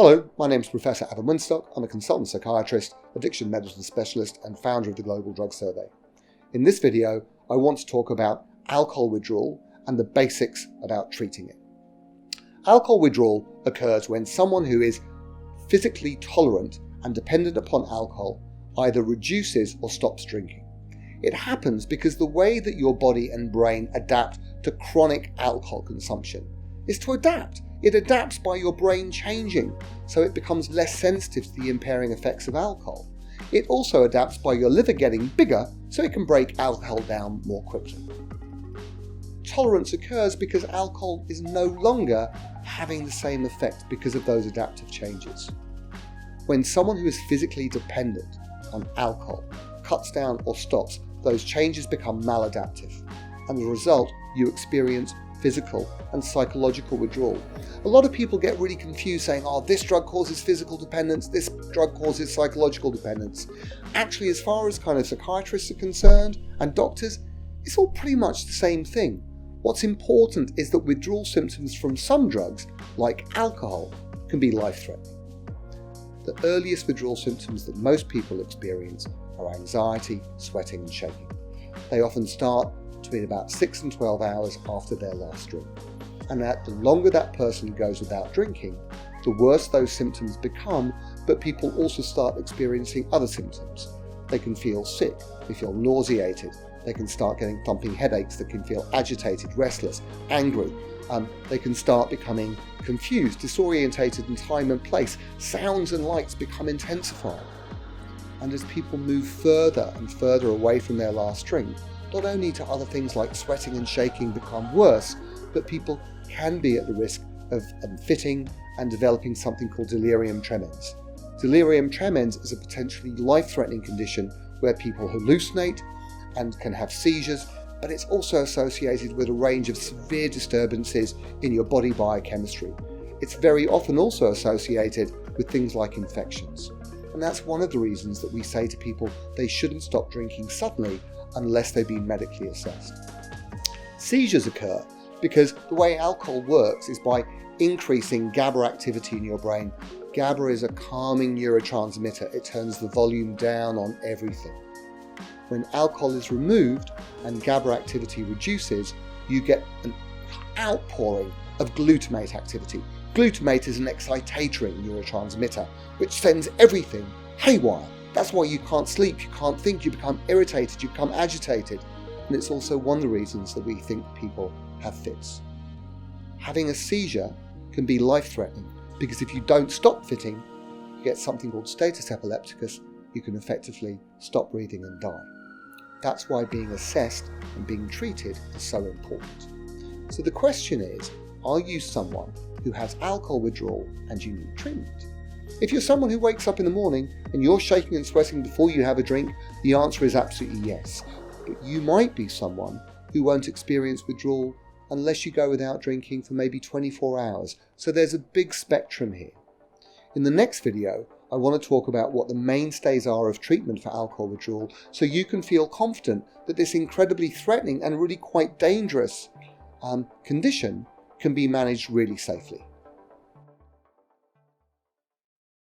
Hello, my name is Professor Adam Winstock. I'm a consultant psychiatrist, addiction medicine specialist and founder of the Global Drug Survey. In this video, I want to talk about alcohol withdrawal and the basics about treating it. Alcohol withdrawal occurs when someone who is physically tolerant and dependent upon alcohol either reduces or stops drinking. It happens because the way that your body and brain adapt to chronic alcohol consumption is to adapt. It adapts by your brain changing, so it becomes less sensitive to the impairing effects of alcohol. It also adapts by your liver getting bigger, so it can break alcohol down more quickly. Tolerance occurs because alcohol is no longer having the same effect because of those adaptive changes. When someone who is physically dependent on alcohol cuts down or stops, those changes become maladaptive, and as a result, you experience physical and psychological withdrawal. A lot of people get really confused saying, this drug causes physical dependence, this drug causes psychological dependence. Actually, as far as kind of psychiatrists are concerned and doctors, it's all pretty much the same thing. What's important is that withdrawal symptoms from some drugs, like alcohol, can be life-threatening. The earliest withdrawal symptoms that most people experience are anxiety, sweating and shaking. They often start between about 6 and 12 hours after their last drink. And that the longer that person goes without drinking, the worse those symptoms become, but people also start experiencing other symptoms. They can feel sick, they feel nauseated, they can start getting thumping headaches, they can feel agitated, restless, angry. They can start becoming confused, disorientated in time and place. Sounds and lights become intensified. And as people move further and further away from their last drink, not only do other things like sweating and shaking become worse, but people can be at the risk of unfitting and developing something called delirium tremens. Delirium tremens is a potentially life-threatening condition where people hallucinate and can have seizures, but it's also associated with a range of severe disturbances in your body biochemistry. It's very often also associated with things like infections. And that's one of the reasons that we say to people they shouldn't stop drinking suddenly unless they've been medically assessed. Seizures occur because the way alcohol works is by increasing GABA activity in your brain. GABA is a calming neurotransmitter. It turns the volume down on everything. When alcohol is removed and GABA activity reduces, you get an outpouring of glutamate activity. Glutamate is an excitatory neurotransmitter which sends everything haywire. That's why you can't sleep, you can't think, you become irritated, you become agitated. And it's also one of the reasons that we think people have fits. Having a seizure can be life-threatening because if you don't stop fitting, you get something called status epilepticus. You can effectively stop breathing and die. That's why being assessed and being treated is so important. So the question is, are you someone who has alcohol withdrawal and you need treatment? If you're someone who wakes up in the morning and you're shaking and sweating before you have a drink, the answer is absolutely yes. But you might be someone who won't experience withdrawal unless you go without drinking for maybe 24 hours. So there's a big spectrum here. In the next video, I want to talk about what the mainstays are of treatment for alcohol withdrawal so you can feel confident that this incredibly threatening and really quite dangerous condition can be managed really safely.